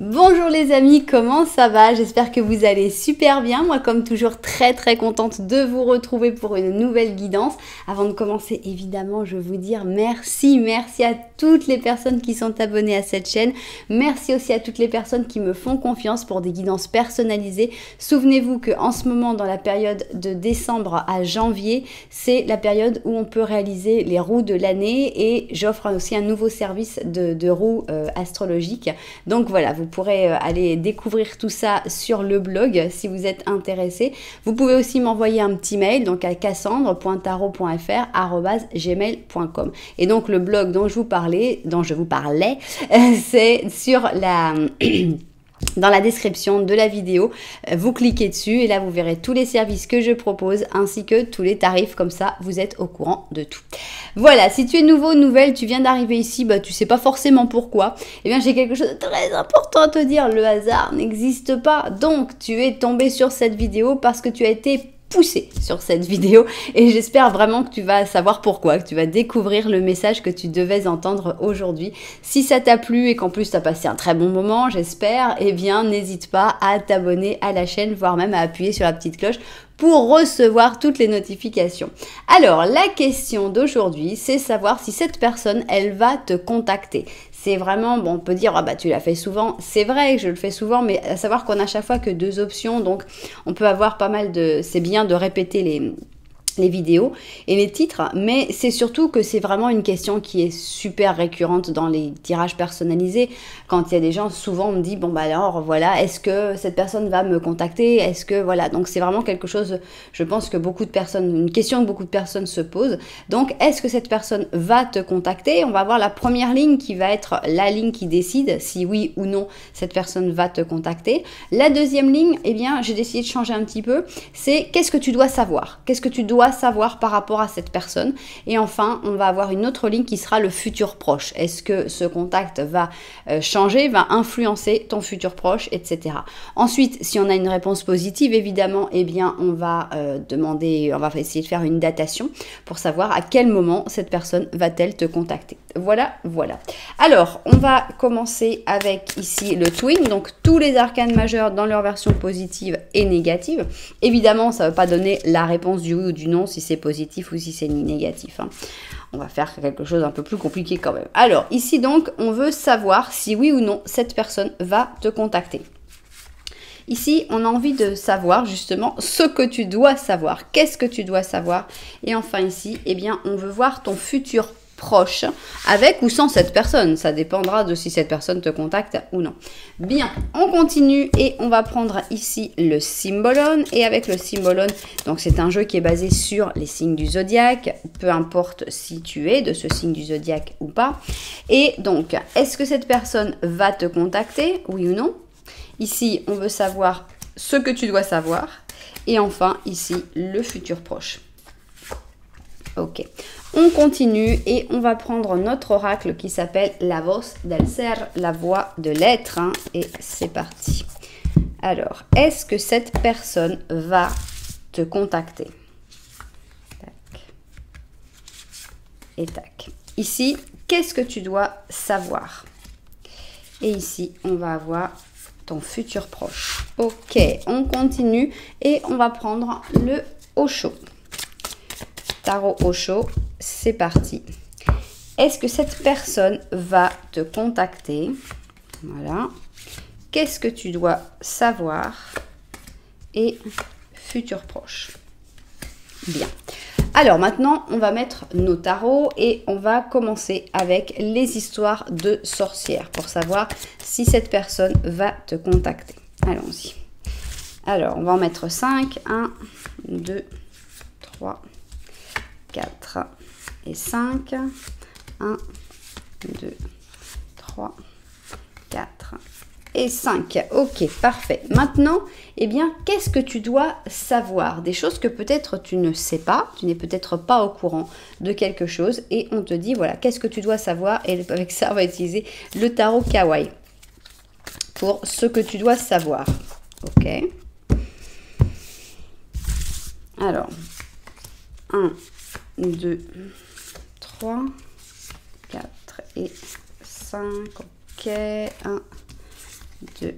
Bonjour les amis, comment ça va? J'espère que vous allez super bien. Moi comme toujours très contente de vous retrouver pour une nouvelle guidance. Avant de commencer évidemment je veux vous dire merci à toutes les personnes qui sont abonnées à cette chaîne. Merci aussi à toutes les personnes qui me font confiance pour des guidances personnalisées. Souvenez-vous qu'en ce moment dans la période de décembre à janvier, c'est la période où on peut réaliser les roues de l'année et j'offre aussi un nouveau service de roues astrologiques. Donc voilà, vous pourrez aller découvrir tout ça sur le blog si vous êtes intéressé. Vous pouvez aussi m'envoyer un petit mail donc à cassandre.tarot.fr@gmail.com. Et donc le blog dont je vous parlais, c'est sur la dans la description de la vidéo, vous cliquez dessus et là vous verrez tous les services que je propose ainsi que tous les tarifs, comme ça vous êtes au courant de tout. Voilà, si tu es nouveau, nouvelle, tu viens d'arriver ici, tu sais pas forcément pourquoi, eh bien j'ai quelque chose de très important à te dire, le hasard n'existe pas, donc tu es tombé sur cette vidéo parce que tu as été poussé sur cette vidéo et j'espère vraiment que tu vas savoir pourquoi, que tu vas découvrir le message que tu devais entendre aujourd'hui. Si ça t'a plu et qu'en plus tu as passé un très bon moment, j'espère, eh bien n'hésite pas à t'abonner à la chaîne, voire même à appuyer sur la petite cloche pour recevoir toutes les notifications. Alors, la question d'aujourd'hui, c'est savoir si cette personne, elle va te contacter. C'est vraiment, bon, on peut dire, ah bah tu l'as fait souvent, c'est vrai que je le fais souvent, mais à savoir qu'on a à chaque fois que deux options, donc on peut avoir pas mal de... C'est bien de répéter les vidéos et les titres, mais c'est surtout que c'est vraiment une question qui est super récurrente dans les tirages personnalisés. Quand il y a des gens, souvent on me dit, bon bah alors voilà, est-ce que cette personne va me contacter, est-ce que voilà, donc c'est vraiment quelque chose, je pense que beaucoup de personnes, une question que beaucoup de personnes se posent. Donc est-ce que cette personne va te contacter? On va voir la première ligne qui va être la ligne qui décide si oui ou non cette personne va te contacter. La deuxième ligne, eh bien j'ai décidé de changer un petit peu, c'est qu'est-ce que tu dois savoir, qu'est-ce que tu dois savoir par rapport à cette personne. Et enfin, on va avoir une autre ligne qui sera le futur proche. Est-ce que ce contact va changer, va influencer ton futur proche, etc. Ensuite, si on a une réponse positive, évidemment, eh bien, on va on va essayer de faire une datation pour savoir à quel moment cette personne va-t-elle te contacter. Voilà. Alors, on va commencer avec ici le twin, donc tous les arcanes majeurs dans leur version positive et négative. Évidemment, ça ne veut pas donner la réponse du oui ou du non, si c'est positif ou si c'est négatif. On va faire quelque chose un peu plus compliqué quand même. Alors, ici donc, on veut savoir si oui ou non cette personne va te contacter. Ici, on a envie de savoir justement ce que tu dois savoir. Qu'est-ce que tu dois savoir? Et enfin ici, eh bien, on veut voir ton futur proche, avec ou sans cette personne. Ça dépendra de si cette personne te contacte ou non. Bien, on continue et on va prendre ici le Symbolone. Et avec le Symbolone, donc c'est un jeu qui est basé sur les signes du zodiaque, peu importe si tu es de ce signe du zodiaque ou pas. Et donc, est-ce que cette personne va te contacter, oui ou non? Ici, on veut savoir ce que tu dois savoir. Et enfin, ici, le futur proche. Ok, on continue et on va prendre notre oracle qui s'appelle La Voz del Ser, la voix de l'être. Et c'est parti. Alors, est-ce que cette personne va te contacter? Tac. Et tac. Ici, qu'est-ce que tu dois savoir? Et ici, on va avoir ton futur proche. Ok, on continue et on va prendre le Osho. Tarot Osho, c'est parti. Est-ce que cette personne va te contacter? Voilà. Qu'est-ce que tu dois savoir? Et futur proche. Bien. Alors maintenant, on va mettre nos tarots et on va commencer avec les histoires de sorcières pour savoir si cette personne va te contacter. Allons-y. Alors, on va en mettre 5. 1, 2, 3, 4 et 5. 1, 2, 3, 4 et 5. Ok, parfait. Maintenant, eh bien, qu'est-ce que tu dois savoir? Des choses que peut-être tu ne sais pas, tu n'es peut-être pas au courant de quelque chose et on te dit, voilà, qu'est-ce que tu dois savoir? Et avec ça, on va utiliser le tarot kawaii pour ce que tu dois savoir. Ok. Alors, 1, 2, 3, 4 et 5. Ok. 1, 2,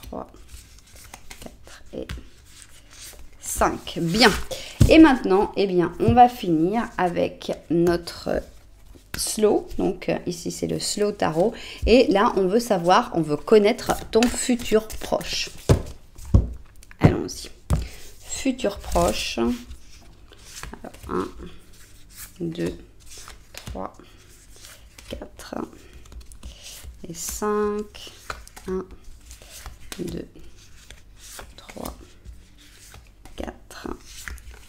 3, 4 et 5. Bien. Et maintenant, eh bien, on va finir avec notre slow. Donc ici, c'est le slow tarot. Et là, on veut savoir, on veut connaître ton futur proche. Allons-y. Futur proche. Alors, 1, 2, 3, 4 et 5. 1, 2, 3, 4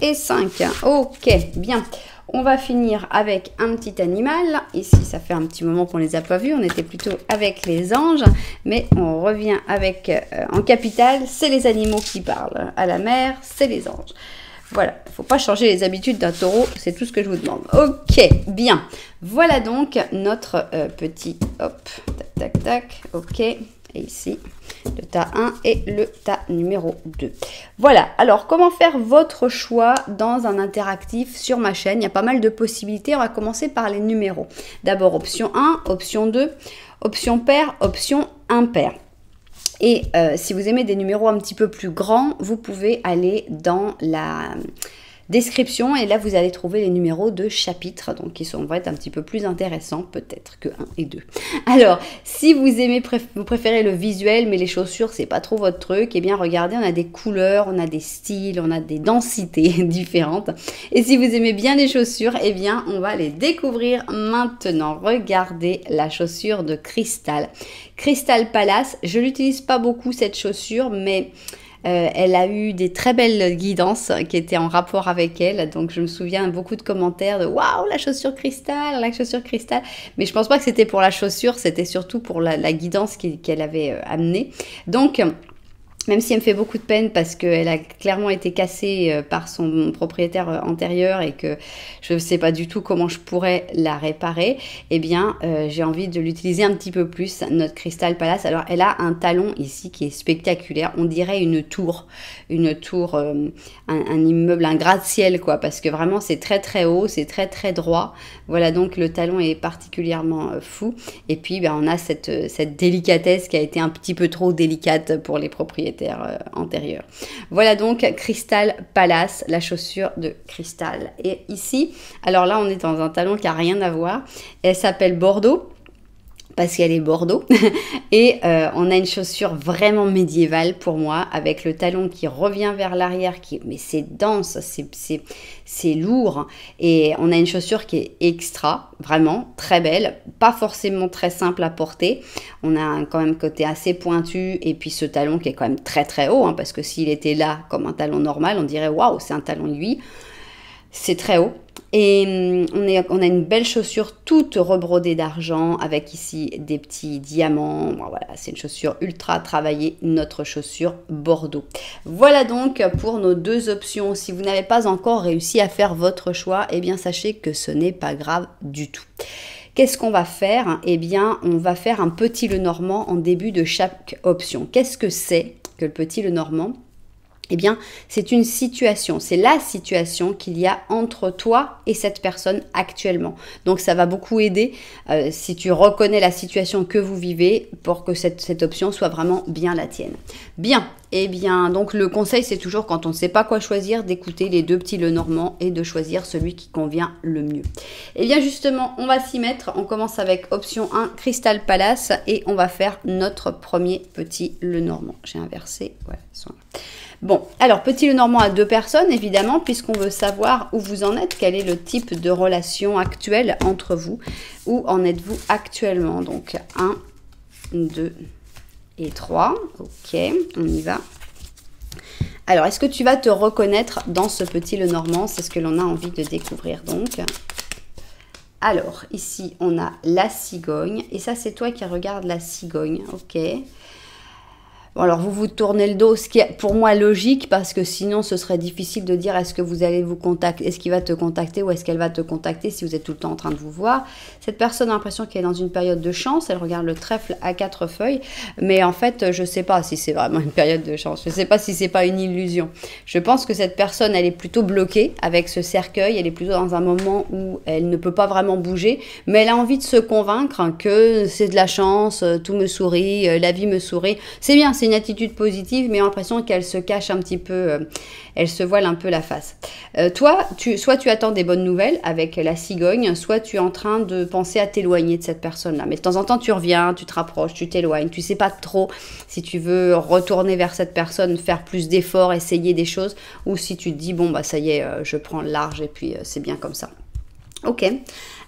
et 5. Ok, bien. On va finir avec un petit animal. Ici, ça fait un petit moment qu'on ne les a pas vus. On était plutôt avec les anges. Mais on revient avec, en capitale, c'est les animaux qui parlent. À la mer, c'est les anges. Voilà, il ne faut pas changer les habitudes d'un taureau. C'est tout ce que je vous demande. Ok, bien. Voilà donc notre petit... Hop, tac, tac, tac. Ok. Et ici, le tas 1 et le tas numéro 2. Voilà, alors comment faire votre choix dans un interactif sur ma chaîne? Il y a pas mal de possibilités. On va commencer par les numéros. D'abord, option 1, option 2, option pair, option impair. Et si vous aimez des numéros un petit peu plus grands, vous pouvez aller dans la description et là vous allez trouver les numéros de chapitres, donc qui vont être un petit peu plus intéressants peut-être que 1 et 2. Alors si vous aimez, vous préférez le visuel mais les chaussures c'est pas trop votre truc, eh bien regardez, on a des couleurs, on a des styles, on a des densités différentes. Et si vous aimez bien les chaussures, eh bien on va les découvrir maintenant. Regardez la chaussure de Crystal. Crystal Palace, je l'utilise pas beaucoup cette chaussure, mais elle a eu des très belles guidances qui étaient en rapport avec elle. Donc, je me souviens beaucoup de commentaires de « Waouh, la chaussure cristal, la chaussure cristal ». Mais je pense pas que c'était pour la chaussure, c'était surtout pour la guidance qu'elle avait amenée. Donc, même si elle me fait beaucoup de peine parce qu'elle a clairement été cassée par son propriétaire antérieur et que je ne sais pas du tout comment je pourrais la réparer, eh bien, j'ai envie de l'utiliser un petit peu plus, notre Crystal Palace. Alors, elle a un talon ici qui est spectaculaire. On dirait une tour, un immeuble, un gratte-ciel, quoi, parce que vraiment, c'est très, très haut, c'est très, très droit. Voilà, donc le talon est particulièrement fou. Et puis, ben, on a cette délicatesse qui a été un petit peu trop délicate pour les propriétaires antérieur. Voilà donc Crystal Palace, la chaussure de cristal. Et ici, alors là on est dans un talon qui n'a rien à voir. Elle s'appelle Bordeaux parce qu'elle est Bordeaux et on a une chaussure vraiment médiévale pour moi avec le talon qui revient vers l'arrière, mais c'est dense, c'est lourd et on a une chaussure qui est extra, vraiment très belle, pas forcément très simple à porter. On a quand même côté assez pointu et puis ce talon qui est quand même très très haut, hein, parce que s'il était là comme un talon normal, on dirait waouh, c'est un talon aiguille. C'est très haut. Et on a une belle chaussure toute rebrodée d'argent avec ici des petits diamants. Bon, voilà, c'est une chaussure ultra travaillée, notre chaussure Bordeaux. Voilà donc pour nos deux options. Si vous n'avez pas encore réussi à faire votre choix, eh bien sachez que ce n'est pas grave du tout. Qu'est-ce qu'on va faire? Eh bien, on va faire un petit Lenormand en début de chaque option. Qu'est-ce que c'est que le petit Lenormand? Eh bien, c'est une situation, c'est la situation qu'il y a entre toi et cette personne actuellement. Donc, ça va beaucoup aider si tu reconnais la situation que vous vivez pour que cette option soit vraiment bien la tienne. Bien, eh bien, donc le conseil, c'est toujours quand on ne sait pas quoi choisir, d'écouter les deux petits Lenormand et de choisir celui qui convient le mieux. Eh bien, justement, on va s'y mettre. On commence avec option 1, Crystal Palace, et on va faire notre premier petit Lenormand. J'ai inversé, voilà, ils sont là. Bon, alors petit Lenormand à deux personnes, évidemment, puisqu'on veut savoir où vous en êtes, quel est le type de relation actuelle entre vous, où en êtes-vous actuellement. Donc 1, 2 et 3, ok, on y va. Alors, est-ce que tu vas te reconnaître dans ce petit Lenormand? C'est ce que l'on a envie de découvrir, donc. Alors, ici, on a la cigogne, et ça, c'est toi qui regardes la cigogne, ok. Bon, alors vous vous tournez le dos, ce qui est pour moi logique, parce que sinon ce serait difficile de dire est-ce que vous allez vous contacter, est-ce qu'il va te contacter ou est-ce qu'elle va te contacter si vous êtes tout le temps en train de vous voir. Cette personne a l'impression qu'elle est dans une période de chance, elle regarde le trèfle à 4 feuilles, mais en fait je ne sais pas si c'est vraiment une période de chance, je ne sais pas si c'est pas une illusion. Je pense que cette personne elle est plutôt bloquée avec ce cercueil, elle est plutôt dans un moment où elle ne peut pas vraiment bouger, mais elle a envie de se convaincre que c'est de la chance, tout me sourit, la vie me sourit. C'est bien, c'est une attitude positive, mais j'ai l'impression qu'elle se cache un petit peu, elle se voile un peu la face. Toi, soit tu attends des bonnes nouvelles avec la cigogne, soit tu es en train de penser à t'éloigner de cette personne-là. Mais de temps en temps, tu reviens, tu te rapproches, tu t'éloignes, tu sais pas trop si tu veux retourner vers cette personne, faire plus d'efforts, essayer des choses, ou si tu te dis, bon, bah ça y est, je prends le large et puis c'est bien comme ça. Ok.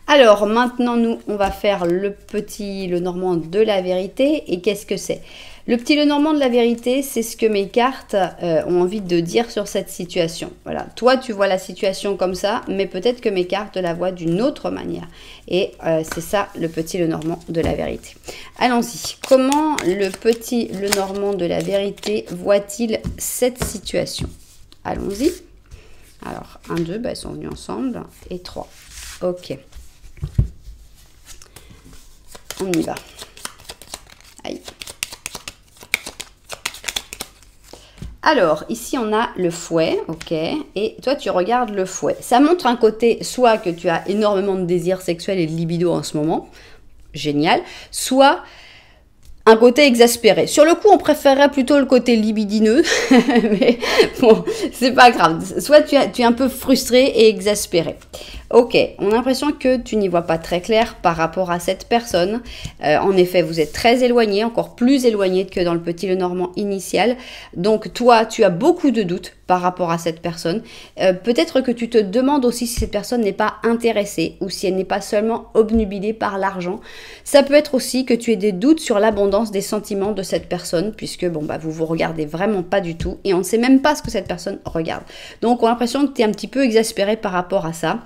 Alors, maintenant, nous, on va faire le petit Lenormand de la vérité. Et qu'est-ce que c'est? Le petit Lenormand de la vérité, c'est ce que mes cartes ont envie de dire sur cette situation. Voilà, toi, tu vois la situation comme ça, mais peut-être que mes cartes la voient d'une autre manière. Et c'est ça, le petit Lenormand de la vérité. Allons-y. Comment le petit Lenormand de la vérité voit-il cette situation? Allons-y. Alors, 1, 2, bah, ils sont venus ensemble. Et 3. Ok. On y va. Aïe. Alors, ici, on a le fouet, ok, et toi, tu regardes le fouet. Ça montre un côté, soit que tu as énormément de désir sexuel et de libido en ce moment, génial, soit un côté exaspéré. Sur le coup, on préférerait plutôt le côté libidineux, mais bon, c'est pas grave. Soit tu es un peu frustré et exaspéré. Ok, on a l'impression que tu n'y vois pas très clair par rapport à cette personne. En effet, vous êtes très éloigné, encore plus éloigné que dans le petit Lenormand initial. Donc toi, tu as beaucoup de doutes par rapport à cette personne. Peut-être que tu te demandes aussi si cette personne n'est pas intéressée ou si elle n'est pas seulement obnubilée par l'argent. Ça peut être aussi que tu aies des doutes sur l'abondance des sentiments de cette personne, puisque bon, bah, vous vous regardez vraiment pas du tout et on ne sait même pas ce que cette personne regarde. Donc on a l'impression que tu es un petit peu exaspéré par rapport à ça.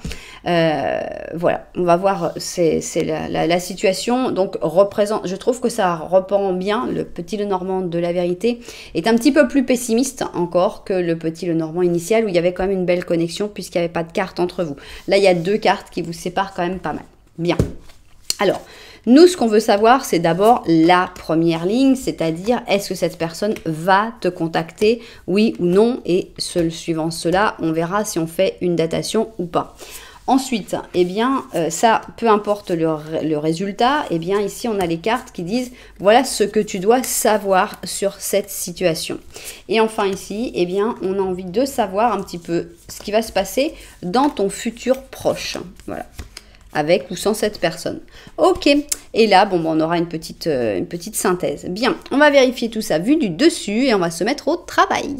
Voilà, on va voir, c'est la situation. Donc représente, je trouve que ça reprend bien. Le petit Lenormand de la vérité est un petit peu plus pessimiste encore que le petit Lenormand initial où il y avait quand même une belle connexion puisqu'il n'y avait pas de carte entre vous. Là, il y a 2 cartes qui vous séparent quand même pas mal. Bien. Alors, nous, ce qu'on veut savoir, c'est d'abord la première ligne, c'est-à-dire est-ce que cette personne va te contacter, oui ou non, et suivant cela, on verra si on fait une datation ou pas. Ensuite, eh bien, ça, peu importe le résultat, eh bien, ici, on a les cartes qui disent, voilà ce que tu dois savoir sur cette situation. Et enfin, ici, eh bien, on a envie de savoir un petit peu ce qui va se passer dans ton futur proche. Voilà. Avec ou sans cette personne. Ok, et là, bon, on aura une petite synthèse. Bien, on va vérifier tout ça vu du dessus et on va se mettre au travail.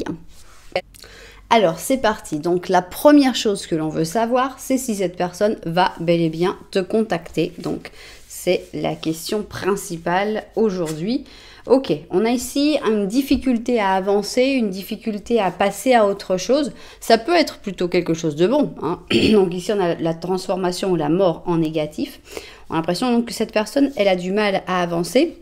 Alors, c'est parti. Donc, la première chose que l'on veut savoir, c'est si cette personne va bel et bien te contacter. Donc, c'est la question principale aujourd'hui. Ok, on a ici une difficulté à avancer, une difficulté à passer à autre chose. Ça peut être plutôt quelque chose de bon, hein. Donc ici, on a la transformation ou la mort en négatif. On a l'impression donc que cette personne, elle a du mal à avancer.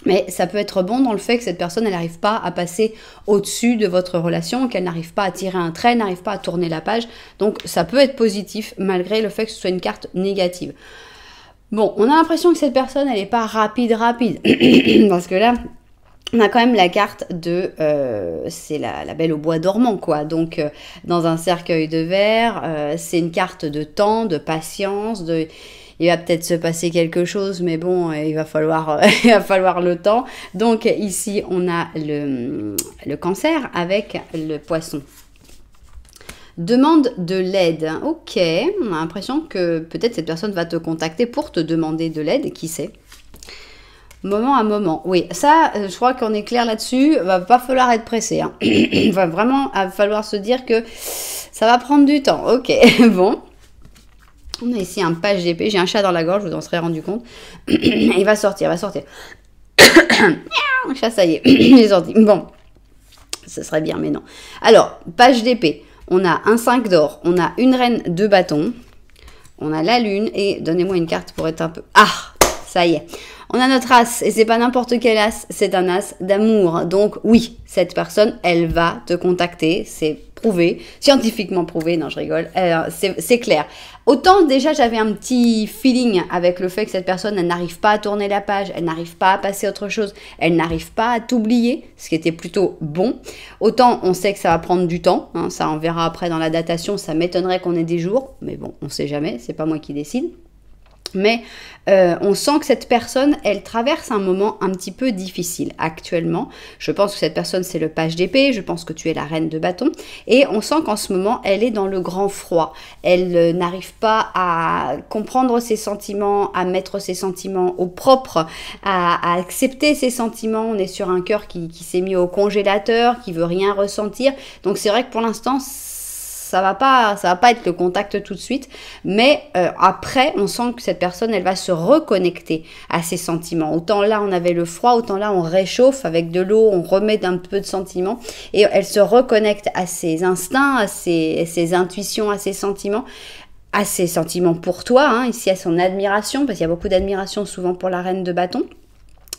Mais ça peut être bon dans le fait que cette personne, elle n'arrive pas à passer au-dessus de votre relation, qu'elle n'arrive pas à tirer un trait, n'arrive pas à tourner la page. Donc ça peut être positif malgré le fait que ce soit une carte négative. Bon, on a l'impression que cette personne, elle n'est pas rapide. Parce que là, on a quand même la carte de... c'est la belle au bois dormant, quoi. Donc, dans un cercueil de verre, c'est une carte de temps, de patience, de... Il va peut-être se passer quelque chose, mais bon, il va falloir le temps. Donc, ici, on a le cancer avec le poisson. Demande de l'aide. Ok, on a l'impression que peut-être cette personne va te contacter pour te demander de l'aide, qui sait. Moment à moment. Oui, ça, je crois qu'on est clair là-dessus. Va pas falloir être pressé. Hein. Il va vraiment falloir se dire que ça va prendre du temps. Ok, bon. On a ici un page d'épée. J'ai un chat dans la gorge, vous en serez rendu compte. Il va sortir, Le chat, ça y est, il est sorti. Bon, ce serait bien, mais non. Alors, page d'épée. On a un 5 d'or, on a une reine de bâton, on a la lune et donnez-moi une carte pour être un peu... Ah, ça y est. On a notre as, et c'est pas n'importe quel as, c'est un as d'amour. Donc oui, cette personne, elle va te contacter, c'est prouvé, scientifiquement prouvé, non je rigole, c'est clair. Autant déjà j'avais un petit feeling avec le fait que cette personne, elle n'arrive pas à tourner la page, elle n'arrive pas à passer à autre chose, elle n'arrive pas à t'oublier, ce qui était plutôt bon. Autant on sait que ça va prendre du temps, hein, ça on verra après dans la datation, ça m'étonnerait qu'on ait des jours, mais bon, on sait jamais, c'est pas moi qui décide. Mais on sent que cette personne, elle traverse un moment un petit peu difficile actuellement. Je pense que cette personne, c'est le page d'épée. Je pense que tu es la reine de bâton. Et on sent qu'en ce moment, elle est dans le grand froid. Elle n'arrive pas à comprendre ses sentiments, à mettre ses sentiments au propre, à accepter ses sentiments. On est sur un cœur qui s'est mis au congélateur, qui veut rien ressentir. Donc c'est vrai que pour l'instant, ça va pas être le contact tout de suite, mais après, on sent que cette personne, elle va se reconnecter à ses sentiments. Autant là, on avait le froid, autant là, on réchauffe avec de l'eau, on remet un peu de sentiments, et elle se reconnecte à ses instincts, à ses intuitions, à ses sentiments pour toi, hein, ici à son admiration, parce qu'il y a beaucoup d'admiration souvent pour la reine de bâton.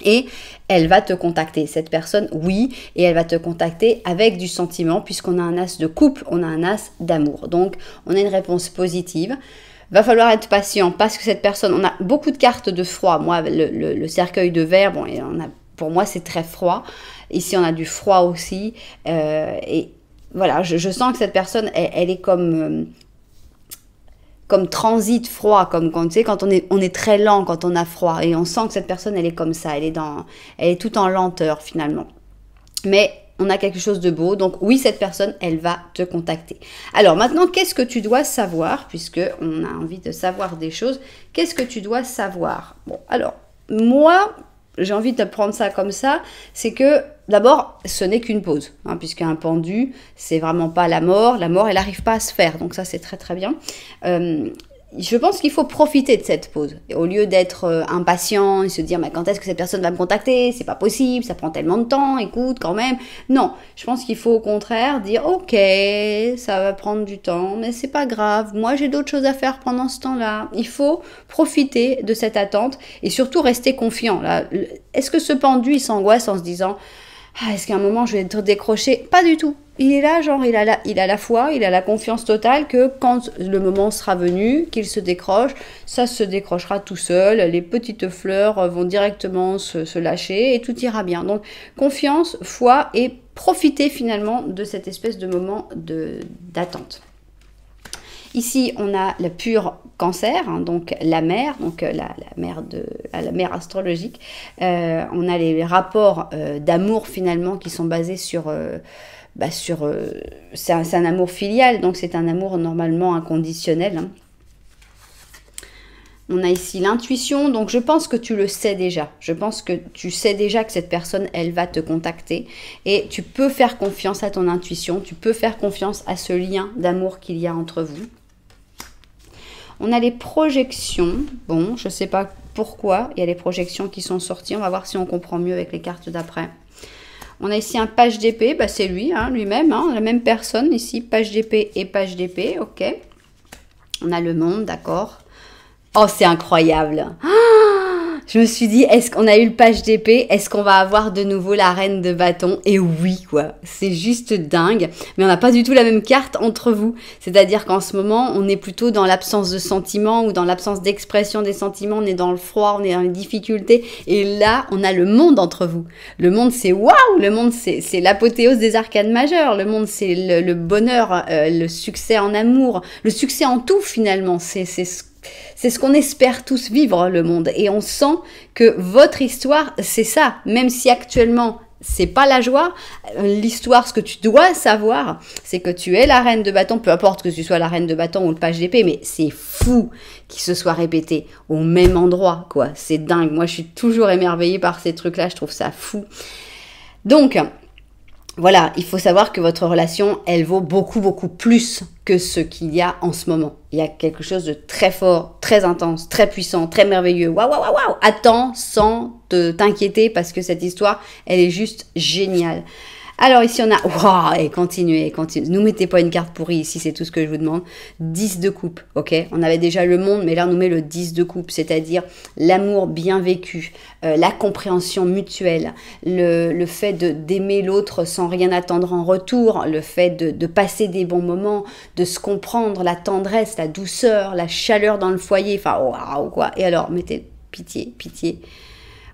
Et elle va te contacter, cette personne, oui, et elle va te contacter avec du sentiment, puisqu'on a un as de couple, on a un as d'amour. Donc, on a une réponse positive. Va falloir être patient, parce que cette personne, on a beaucoup de cartes de froid. Moi, le cercueil de verre, bon, et pour moi, c'est très froid. Ici, on a du froid aussi. Et voilà, je sens que cette personne, elle est comme transit froid, comme quand tu sais, quand on est très lent, quand on a froid, et on sent que cette personne, elle est comme ça, elle est tout en lenteur finalement. Mais on a quelque chose de beau, donc oui, cette personne, elle va te contacter. Alors maintenant, qu'est-ce que tu dois savoir, puisque on a envie de savoir des choses, qu'est-ce que tu dois savoir? Bon, alors, moi, j'ai envie de prendre ça comme ça, c'est que d'abord, ce n'est qu'une pause, hein, puisqu'un pendu, c'est vraiment pas la mort, elle n'arrive pas à se faire, donc ça c'est très très bien. Je pense qu'il faut profiter de cette pause, et au lieu d'être impatient et se dire mais quand est-ce que cette personne va me contacter, c'est pas possible, ça prend tellement de temps, écoute quand même. Non, je pense qu'il faut au contraire dire ok, ça va prendre du temps, mais c'est pas grave, moi j'ai d'autres choses à faire pendant ce temps-là. Il faut profiter de cette attente et surtout rester confiant. Là, est-ce que ce pendu il s'angoisse en se disant est-ce qu'à un moment je vais être décroché? Pas du tout. Il est là, genre il a la foi, il a la confiance totale que quand le moment sera venu, qu'il se décroche, ça se décrochera tout seul, les petites fleurs vont directement se lâcher et tout ira bien. Donc confiance, foi et profiter finalement de cette espèce de moment d'attente. Ici, on a le pur cancer, hein, donc la mère, donc la mère astrologique. On a les rapports d'amour finalement qui sont basés sur c'est un amour filial, donc c'est un amour normalement inconditionnel. Hein. On a ici l'intuition, donc je pense que tu le sais déjà. Je pense que tu sais déjà que cette personne, elle va te contacter. Et tu peux faire confiance à ton intuition, tu peux faire confiance à ce lien d'amour qu'il y a entre vous. On a les projections. Bon, je ne sais pas pourquoi il y a les projections qui sont sorties. On va voir si on comprend mieux avec les cartes d'après. On a ici un page d'épée. Bah, c'est lui, hein, lui-même, hein, la même personne ici. Page d'épée et page d'épée. Ok. On a le monde, d'accord. Oh, c'est incroyable. Je me suis dit, est-ce qu'on a eu le page d'épée? Est-ce qu'on va avoir de nouveau la reine de bâton? Et oui, quoi. C'est juste dingue. Mais on n'a pas du tout la même carte entre vous. C'est-à-dire qu'en ce moment, on est plutôt dans l'absence de sentiments ou dans l'absence d'expression des sentiments. On est dans le froid, on est dans les difficultés. Et là, on a le monde entre vous. Le monde, c'est waouh! Le monde, c'est l'apothéose des arcanes majeures. Le monde, c'est le bonheur, le succès en amour, le succès en tout, finalement. C'est ce qu'on espère tous vivre, le monde. Et on sent que votre histoire, c'est ça. Même si actuellement, c'est pas la joie, l'histoire, ce que tu dois savoir, c'est que tu es la reine de bâton, peu importe que tu sois la reine de bâton ou le page d'épée, mais c'est fou qu'il se soit répété au même endroit, quoi. C'est dingue. Moi, je suis toujours émerveillée par ces trucs-là. Je trouve ça fou. Donc, voilà, il faut savoir que votre relation, elle vaut beaucoup, beaucoup plus que ce qu'il y a en ce moment. Il y a quelque chose de très fort, très intense, très puissant, très merveilleux. Waouh, waouh, waouh, waouh. Attends sans t'inquiéter parce que cette histoire, elle est juste géniale. Alors ici on a, waouh, et continuez, continuez. Ne nous mettez pas une carte pourrie ici, c'est tout ce que je vous demande. 10 de coupe, ok. On avait déjà le monde, mais là on nous met le 10 de coupe, c'est-à-dire l'amour bien vécu, la compréhension mutuelle, le fait d'aimer l'autre sans rien attendre en retour, le fait de passer des bons moments, de se comprendre, la tendresse, la douceur, la chaleur dans le foyer, enfin waouh quoi. Et alors, mettez pitié, pitié.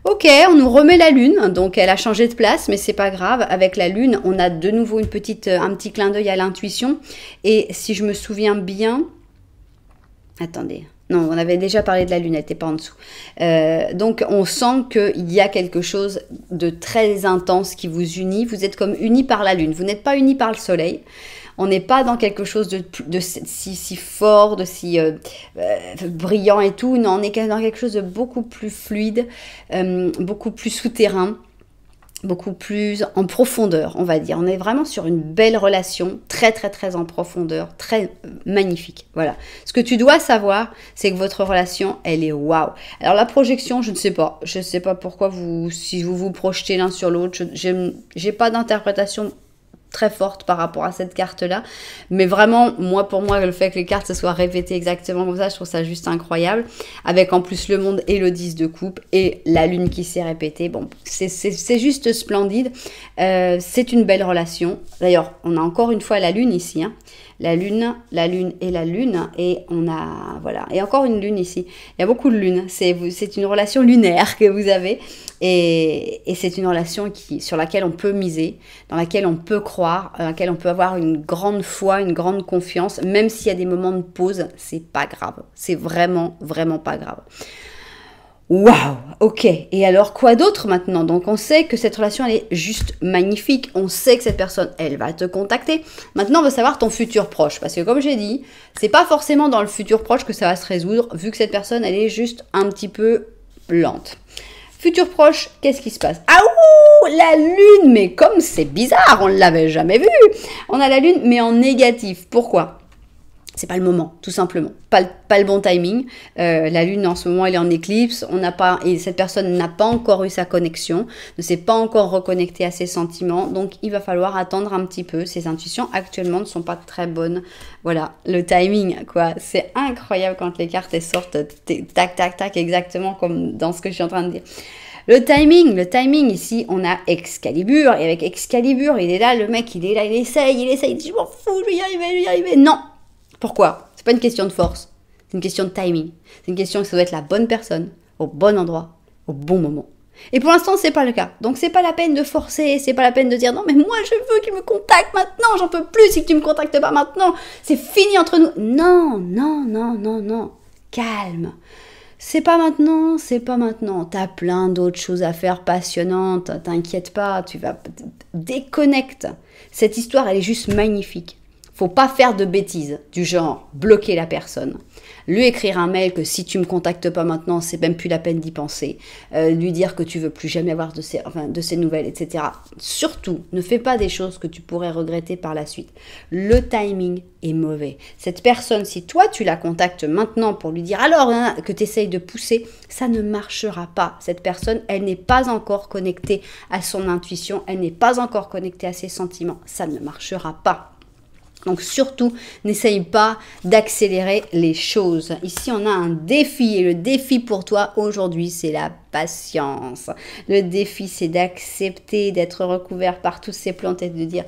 Ok, on nous remet la lune, donc elle a changé de place, mais c'est pas grave. Avec la lune, on a de nouveau un petit clin d'œil à l'intuition. Et si je me souviens bien, attendez, non, on avait déjà parlé de la lune, elle n'était pas en dessous. Donc on sent qu'il y a quelque chose de très intense qui vous unit. Vous êtes comme unis par la lune, vous n'êtes pas unis par le soleil. On n'est pas dans quelque chose de si fort, de si brillant et tout. Non, on est dans quelque chose de beaucoup plus fluide, beaucoup plus souterrain, beaucoup plus en profondeur, on va dire. On est vraiment sur une belle relation, très très très en profondeur, très magnifique. Voilà. Ce que tu dois savoir, c'est que votre relation, elle est waouh. Alors la projection, je ne sais pas. Je ne sais pas pourquoi si vous vous projetez l'un sur l'autre. J'ai pas d'interprétation très forte par rapport à cette carte-là. Mais vraiment, pour moi, le fait que les cartes se soient répétées exactement comme ça, je trouve ça juste incroyable. Avec en plus le monde et le 10 de coupe et la lune qui s'est répétée. Bon, c'est juste splendide. C'est une belle relation. D'ailleurs, on a encore une fois la lune ici, hein. La lune et la lune. Et on a, voilà. Et encore une lune ici. Il y a beaucoup de lunes. C'est une relation lunaire que vous avez. Et c'est une relation sur laquelle on peut miser, dans laquelle on peut croire, dans laquelle on peut avoir une grande foi, une grande confiance, même s'il y a des moments de pause, c'est pas grave. C'est vraiment, vraiment pas grave. Waouh, ok. Et alors, quoi d'autre maintenant? Donc, on sait que cette relation, elle est juste magnifique. On sait que cette personne, elle va te contacter. Maintenant, on veut savoir ton futur proche. Parce que, comme j'ai dit, c'est pas forcément dans le futur proche que ça va se résoudre, vu que cette personne, elle est juste un petit peu lente. Futur proche, qu'est-ce qui se passe? Ah ouh, la lune, mais comme c'est bizarre, on ne l'avait jamais vu. On a la lune, mais en négatif. Pourquoi? C'est pas le moment, tout simplement. Pas le bon timing. La lune, en ce moment, elle est en éclipse. Et cette personne n'a pas encore eu sa connexion, ne s'est pas encore reconnectée à ses sentiments. Donc, il va falloir attendre un petit peu. Ses intuitions, actuellement, ne sont pas très bonnes. Voilà, le timing, quoi. C'est incroyable quand les cartes, elles sortent tac, tac, tac, exactement comme dans ce que je suis en train de dire. Le timing, ici, on a Excalibur. Et avec Excalibur, il est là, le mec, il est là, il essaye, il dit, je m'en fous, je vais y arriver. Non. Pourquoi? C'est pas une question de force, c'est une question de timing. C'est une question que ça doit être la bonne personne, au bon endroit, au bon moment. Et pour l'instant, c'est pas le cas. Donc, c'est pas la peine de forcer, c'est pas la peine de dire non, mais moi, je veux qu'il me contacte maintenant, j'en peux plus si tu me contactes pas maintenant, c'est fini entre nous. Non, non, non, non, non. Calme. C'est pas maintenant, c'est pas maintenant. T'as plein d'autres choses à faire passionnantes, t'inquiète pas, tu vas déconnecte. Cette histoire, elle est juste magnifique. Faut pas faire de bêtises, du genre bloquer la personne, lui écrire un mail que si tu me contactes pas maintenant, c'est même plus la peine d'y penser, lui dire que tu veux plus jamais avoir de ses nouvelles, etc. Surtout, ne fais pas des choses que tu pourrais regretter par la suite. Le timing est mauvais. Cette personne, si toi tu la contactes maintenant pour lui dire alors que tu essayes de pousser, ça ne marchera pas. Cette personne, elle n'est pas encore connectée à son intuition, elle n'est pas encore connectée à ses sentiments, ça ne marchera pas. Donc surtout, n'essaye pas d'accélérer les choses. Ici, on a un défi. Et le défi pour toi aujourd'hui, c'est la patience. Le défi, c'est d'accepter d'être recouvert par toutes ces plantes et de dire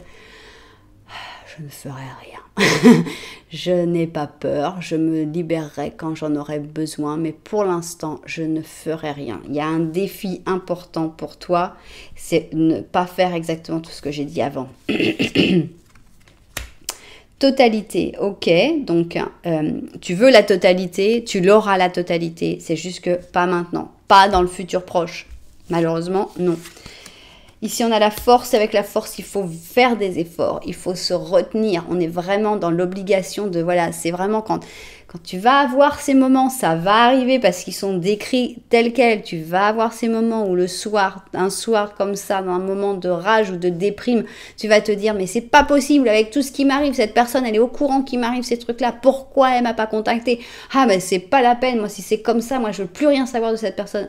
« Je ne ferai rien. Je n'ai pas peur. Je me libérerai quand j'en aurai besoin. Mais pour l'instant, je ne ferai rien. » Il y a un défi important pour toi. C'est ne pas faire exactement tout ce que j'ai dit avant. Totalité, ok, donc tu veux la totalité, tu l'auras la totalité, c'est juste que pas maintenant, pas dans le futur proche, malheureusement non. Ici on a la force, avec la force il faut faire des efforts, il faut se retenir, on est vraiment dans l'obligation de, voilà, c'est vraiment quand tu vas avoir ces moments, ça va arriver parce qu'ils sont décrits tels quels, tu vas avoir ces moments où le soir, un soir comme ça, dans un moment de rage ou de déprime, tu vas te dire mais c'est pas possible avec tout ce qui m'arrive, cette personne elle est au courant qu'il m'arrive ces trucs-là, pourquoi elle m'a pas contacté? Ah mais c'est pas la peine, moi si c'est comme ça, moi je veux plus rien savoir de cette personne.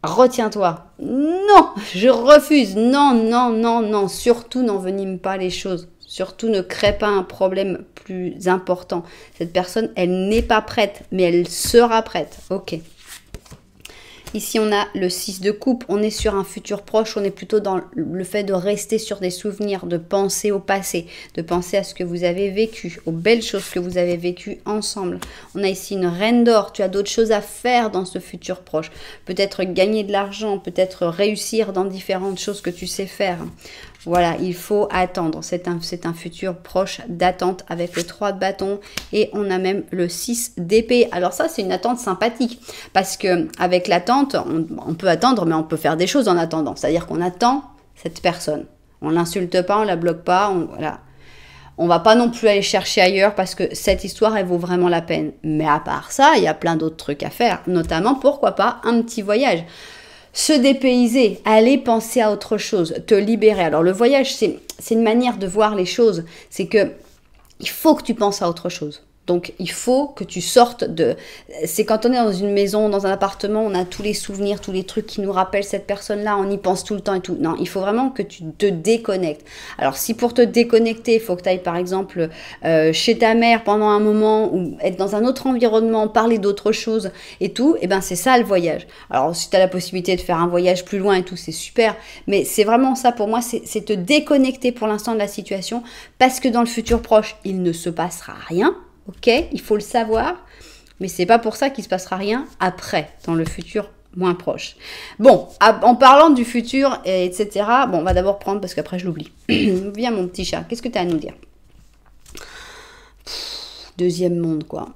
Retiens-toi. Non, je refuse. Non, non, non, non. Surtout n'envenime pas les choses. Surtout ne crée pas un problème plus important. Cette personne, elle n'est pas prête, mais elle sera prête. Ok. Ici, on a le 6 de coupe. On est sur un futur proche. On est plutôt dans le fait de rester sur des souvenirs, de penser au passé, de penser à ce que vous avez vécu, aux belles choses que vous avez vécues ensemble. On a ici une reine d'or. Tu as d'autres choses à faire dans ce futur proche. Peut-être gagner de l'argent, peut-être réussir dans différentes choses que tu sais faire. Voilà, il faut attendre. C'est un futur proche d'attente avec le 3 de bâton et on a même le 6 d'épée. Alors ça, c'est une attente sympathique parce que avec l'attente, on peut attendre, mais on peut faire des choses en attendant. C'est-à-dire qu'on attend cette personne. On l'insulte pas, on la bloque pas, voilà. On va pas non plus aller chercher ailleurs parce que cette histoire, elle vaut vraiment la peine. Mais à part ça, il y a plein d'autres trucs à faire, notamment, pourquoi pas, un petit voyage. Se dépayser, aller penser à autre chose, te libérer. Alors le voyage, c'est une manière de voir les choses. C'est que il faut que tu penses à autre chose. Donc, il faut que tu sortes de... C'est quand on est dans une maison, dans un appartement, on a tous les souvenirs, tous les trucs qui nous rappellent cette personne-là, on y pense tout le temps et tout. Non, il faut vraiment que tu te déconnectes. Alors, si pour te déconnecter, il faut que tu ailles, par exemple, chez ta mère pendant un moment, ou être dans un autre environnement, parler d'autre chose et tout, et ben c'est ça le voyage. Alors, si tu as la possibilité de faire un voyage plus loin et tout, c'est super. Mais c'est vraiment ça, pour moi, c'est te déconnecter pour l'instant de la situation, parce que dans le futur proche, il ne se passera rien. Ok, il faut le savoir, mais c'est pas pour ça qu'il se passera rien après, dans le futur moins proche. Bon, en parlant du futur, etc., bon, on va d'abord prendre, parce qu'après je l'oublie. Viens mon petit chat, qu'est-ce que tu as à nous dire? Deuxième monde, quoi.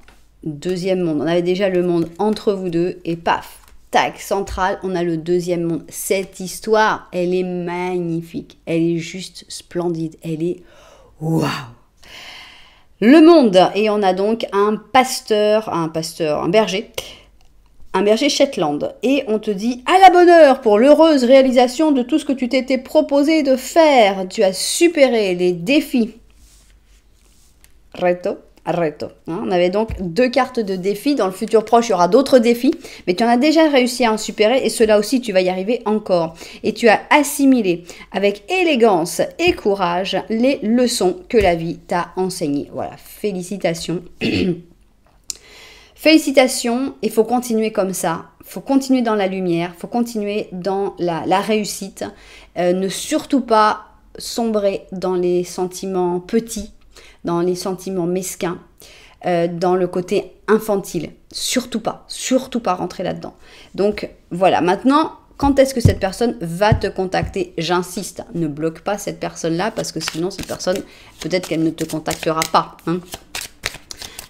Deuxième monde, on avait déjà le monde entre vous deux, et paf, tac, central, on a le deuxième monde. Cette histoire, elle est magnifique, elle est juste splendide, elle est waouh! Le monde, et on a donc un berger Shetland. Et on te dit, à la bonne heure pour l'heureuse réalisation de tout ce que tu t'étais proposé de faire. Tu as supéré les défis. Reto. On avait donc 2 cartes de défis. Dans le futur proche, il y aura d'autres défis. Mais tu en as déjà réussi à en supérer. Et cela aussi, tu vas y arriver encore. Et tu as assimilé avec élégance et courage les leçons que la vie t'a enseignées. Voilà, félicitations. Félicitations. Il faut continuer comme ça. Il faut continuer dans la lumière. Il faut continuer dans la réussite. Ne surtout pas sombrer dans les sentiments petits, dans les sentiments mesquins, dans le côté infantile. Surtout pas rentrer là-dedans. Donc voilà, maintenant, quand est-ce que cette personne va te contacter? J'insiste, ne bloque pas cette personne-là parce que sinon cette personne, peut-être qu'elle ne te contactera pas. Hein.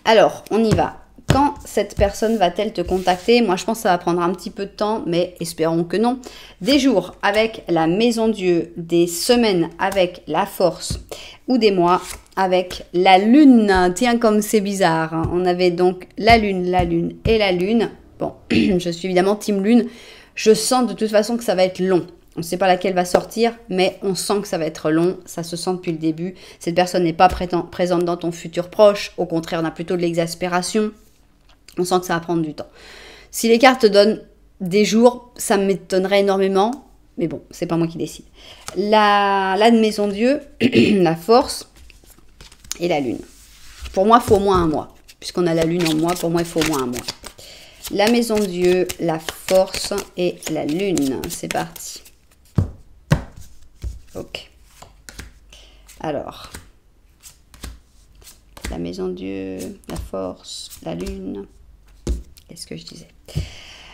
Alors, on y va. Quand cette personne va-t-elle te contacter? Moi, je pense que ça va prendre un petit peu de temps, mais espérons que non. Des jours avec la Maison Dieu, des semaines avec la Force ou des mois avec la Lune. Tiens, comme c'est bizarre. Hein. On avait donc la Lune et la Lune. Bon, je suis évidemment team Lune. Je sens de toute façon que ça va être long. On ne sait pas laquelle va sortir, mais on sent que ça va être long. Ça se sent depuis le début. Cette personne n'est pas présente dans ton futur proche. Au contraire, on a plutôt de l'exaspération. On sent que ça va prendre du temps. Si les cartes te donnent des jours, ça m'étonnerait énormément. Mais bon, c'est pas moi qui décide. La Maison Dieu, la Force et la Lune. Pour moi, il faut au moins un mois. Puisqu'on a la Lune en mois, pour moi, il faut au moins un mois. La Maison Dieu, la Force et la Lune. C'est parti. Ok. Alors. La Maison Dieu, la Force, la Lune. Qu'est-ce que je disais?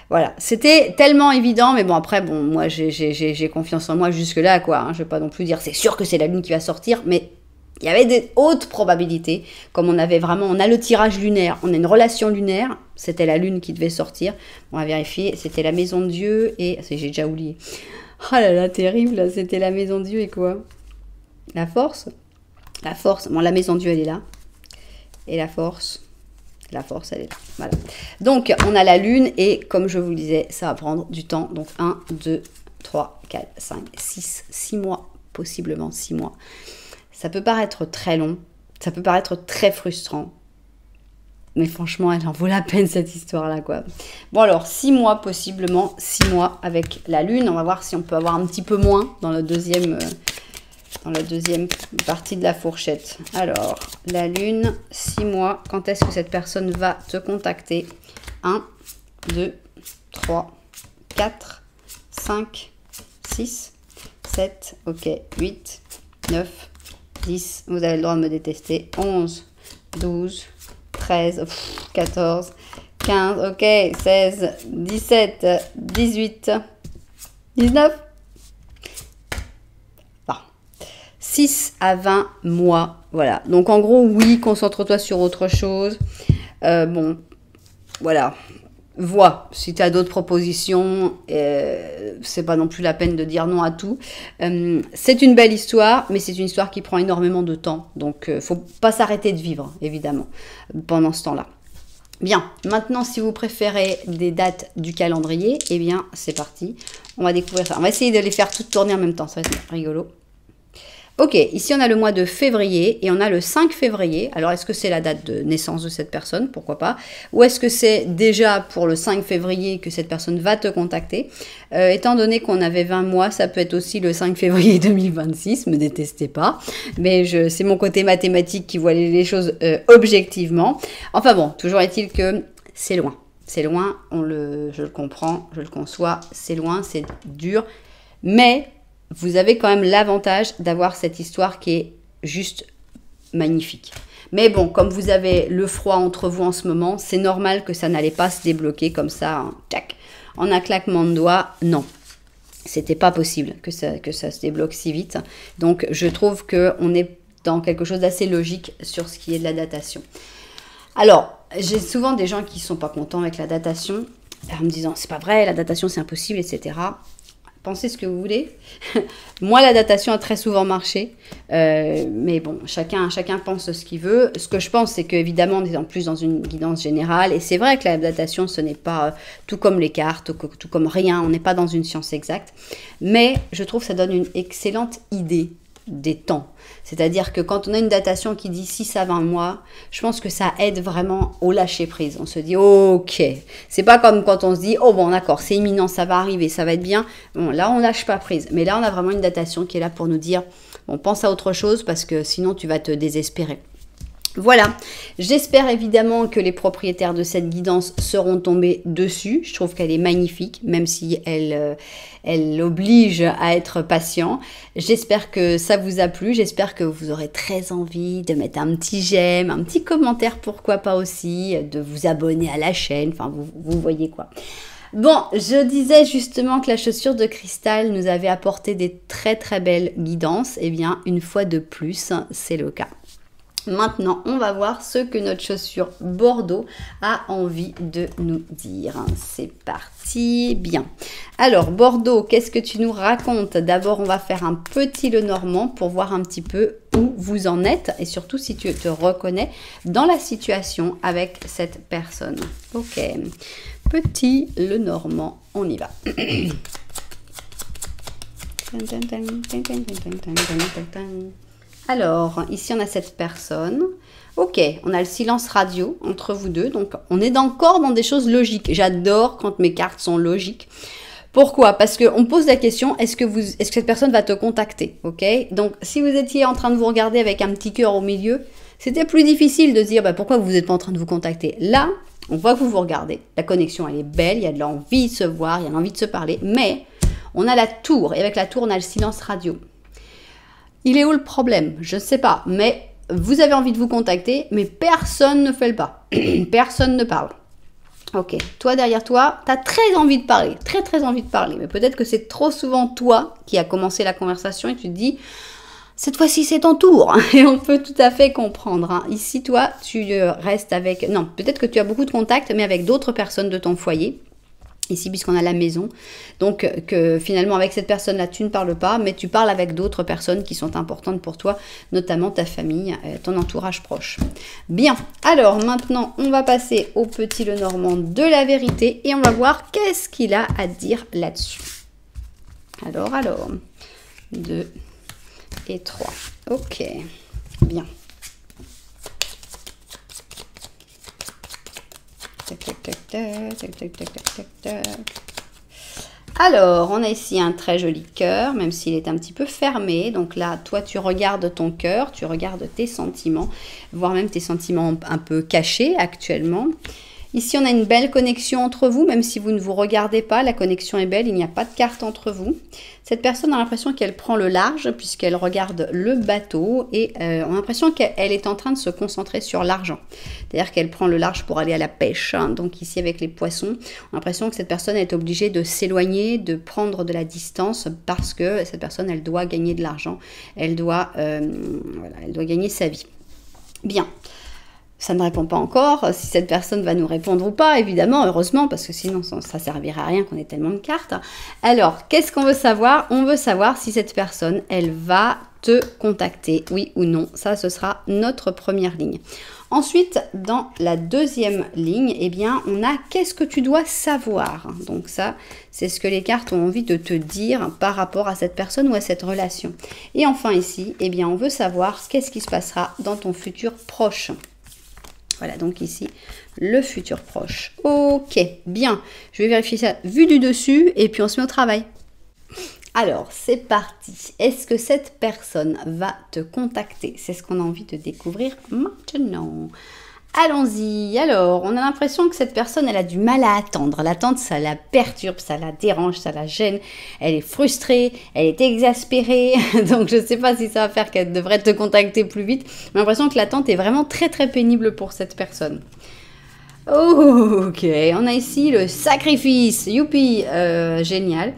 Voilà, c'était tellement évident, mais bon, après, bon, moi, j'ai confiance en moi jusque-là, quoi. Hein, je ne vais pas non plus dire, c'est sûr que c'est la Lune qui va sortir, mais il y avait des hautes probabilités, comme on avait vraiment, on a le tirage lunaire, on a une relation lunaire, c'était la Lune qui devait sortir. On va vérifier, c'était la Maison de Dieu et... J'ai déjà oublié. Oh là là, terrible, c'était la Maison de Dieu et quoi? La Force? La Force, bon, la Maison de Dieu, elle est là. Et la Force, elle est là. Voilà. Donc, on a la Lune et comme je vous le disais, ça va prendre du temps. Donc, 1, 2, 3, 4, 5, 6 mois, possiblement 6 mois. Ça peut paraître très long, ça peut paraître très frustrant. Mais franchement, elle en vaut la peine, cette histoire-là, quoi. Bon, alors, 6 mois, possiblement. 6 mois avec la lune. On va voir si on peut avoir un petit peu moins dans la deuxième partie de la fourchette. Alors, la lune, 6 mois. Quand est-ce que cette personne va te contacter? 1, 2, 3, 4, 5, 6, 7, ok, 8, 9, 10. Vous avez le droit de me détester. 11, 12, 13, 14, 15, ok, 16, 17, 18, 19. 6 à 20 mois, voilà. Donc en gros, oui, concentre-toi sur autre chose. Bon, voilà. Vois si tu as d'autres propositions. C'est pas non plus la peine de dire non à tout. C'est une belle histoire, mais c'est une histoire qui prend énormément de temps. Donc, faut pas s'arrêter de vivre, évidemment, pendant ce temps-là. Bien, maintenant, si vous préférez des dates du calendrier, eh bien, c'est parti. On va découvrir ça. On va essayer de les faire toutes tourner en même temps. Ça va être rigolo. Ok, ici on a le mois de février et on a le 5 février. Alors est-ce que c'est la date de naissance de cette personne? Pourquoi pas? Ou est-ce que c'est déjà pour le 5 février que cette personne va te contacter? Étant donné qu'on avait 20 mois, ça peut être aussi le 5 février 2026, me détestez pas. Mais c'est mon côté mathématique qui voit les choses objectivement. Enfin bon, toujours est-il que c'est loin. C'est loin, je le comprends, je le conçois, c'est loin, c'est dur. Mais vous avez quand même l'avantage d'avoir cette histoire qui est juste magnifique. Mais bon, comme vous avez le froid entre vous en ce moment, c'est normal que ça n'allait pas se débloquer comme ça, hein, tac, en un claquement de doigts. Non, c'était pas possible que ça se débloque si vite. Donc, je trouve qu'on est dans quelque chose d'assez logique sur ce qui est de la datation. Alors, j'ai souvent des gens qui ne sont pas contents avec la datation, en me disant, c'est pas vrai, la datation c'est impossible, etc. Pensez ce que vous voulez. Moi, la datation a très souvent marché. Mais bon, chacun pense ce qu'il veut. Ce que je pense, c'est qu'évidemment, on est en plus dans une guidance générale. Et c'est vrai que la datation, ce n'est pas tout comme les cartes, tout comme rien. On n'est pas dans une science exacte. Mais je trouve que ça donne une excellente idée des temps. C'est-à-dire que quand on a une datation qui dit 6 à 20 mois, je pense que ça aide vraiment au lâcher prise. On se dit, ok, c'est pas comme quand on se dit, oh bon d'accord, c'est imminent, ça va arriver, ça va être bien. Bon, là on lâche pas prise. Mais là on a vraiment une datation qui est là pour nous dire, bon, pense à autre chose parce que sinon tu vas te désespérer. Voilà, j'espère évidemment que les propriétaires de cette guidance seront tombés dessus. Je trouve qu'elle est magnifique, même si elle oblige à être patient. J'espère que ça vous a plu, j'espère que vous aurez très envie de mettre un petit j'aime, un petit commentaire, pourquoi pas aussi, de vous abonner à la chaîne, enfin vous voyez quoi. Bon, je disais justement que la chaussure de cristal nous avait apporté des très très belles guidances. Eh bien, une fois de plus, c'est le cas. Maintenant, on va voir ce que notre chaussure Bordeaux a envie de nous dire. C'est parti, bien. Alors, Bordeaux, qu'est-ce que tu nous racontes? D'abord, on va faire un petit Lenormand pour voir un petit peu où vous en êtes et surtout si tu te reconnais dans la situation avec cette personne. Ok, petit Lenormand, on y va. Alors, ici, on a cette personne. Ok, on a le silence radio entre vous deux. Donc, on est encore dans des choses logiques. J'adore quand mes cartes sont logiques. Pourquoi? Parce qu'on pose la question, est-ce que cette personne va te contacter? Ok, donc, si vous étiez en train de vous regarder avec un petit cœur au milieu, c'était plus difficile de se dire pourquoi vous n'êtes pas en train de vous contacter. Là, on voit que vous vous regardez. La connexion, elle est belle. Il y a de l'envie de se voir, il y a l'envie de se parler. Mais, on a la tour. Et avec la tour, on a le silence radio. Il est où le problème? Je ne sais pas, mais vous avez envie de vous contacter, mais personne ne fait le pas. Personne ne parle. Ok, toi derrière toi, tu as très envie de parler, très très envie de parler, mais peut-être que c'est trop souvent toi qui as commencé la conversation et tu te dis, cette fois-ci c'est ton tour. Et on peut tout à fait comprendre. Hein. Ici, toi, tu restes avec... Non, peut-être que tu as beaucoup de contacts, mais avec d'autres personnes de ton foyer. Ici, puisqu'on a la maison. Donc, que finalement, avec cette personne-là, tu ne parles pas, mais tu parles avec d'autres personnes qui sont importantes pour toi, notamment ta famille, ton entourage proche. Bien. Alors, maintenant, on va passer au petit Lenormand de la vérité et on va voir qu'est-ce qu'il a à dire là-dessus. Alors, 2 et 3. Ok. Bien. tac, tac, tac, tac, tac, tac, tac, tac. Alors, on a ici un très joli cœur, même s'il est un petit peu fermé. Donc là, toi, tu regardes ton cœur, tu regardes tes sentiments, voire même tes sentiments un peu cachés actuellement. Ici, on a une belle connexion entre vous, même si vous ne vous regardez pas, la connexion est belle, il n'y a pas de carte entre vous. Cette personne a l'impression qu'elle prend le large, puisqu'elle regarde le bateau, et on a l'impression qu'elle est en train de se concentrer sur l'argent. C'est-à-dire qu'elle prend le large pour aller à la pêche, hein. Donc ici, avec les poissons, on a l'impression que cette personne est obligée de s'éloigner, de prendre de la distance, parce que cette personne, elle doit gagner de l'argent, elle doit gagner sa vie. Bien. Ça ne répond pas encore, si cette personne va nous répondre ou pas, évidemment, heureusement, parce que sinon ça ne servirait à rien qu'on ait tellement de cartes. Alors, qu'est-ce qu'on veut savoir? On veut savoir si cette personne, elle va te contacter, oui ou non. Ça, ce sera notre première ligne. Ensuite, dans la deuxième ligne, eh bien, on a qu'est-ce que tu dois savoir. Donc ça, c'est ce que les cartes ont envie de te dire par rapport à cette personne ou à cette relation. Et enfin ici, eh bien, on veut savoir qu'est-ce qui se passera dans ton futur proche. Voilà, donc ici, le futur proche. Ok, bien. Je vais vérifier ça vu du dessus et puis on se met au travail. Alors, c'est parti. Est-ce que cette personne va te contacter? C'est ce qu'on a envie de découvrir maintenant. Allons-y. Alors, on a l'impression que cette personne, elle a du mal à attendre. L'attente, ça la perturbe, ça la dérange, ça la gêne. Elle est frustrée, elle est exaspérée. Donc, je ne sais pas si ça va faire qu'elle devrait te contacter plus vite. J'ai l'impression que l'attente est vraiment très, très pénible pour cette personne. Oh, ok. On a ici le sacrifice. Youpi, génial.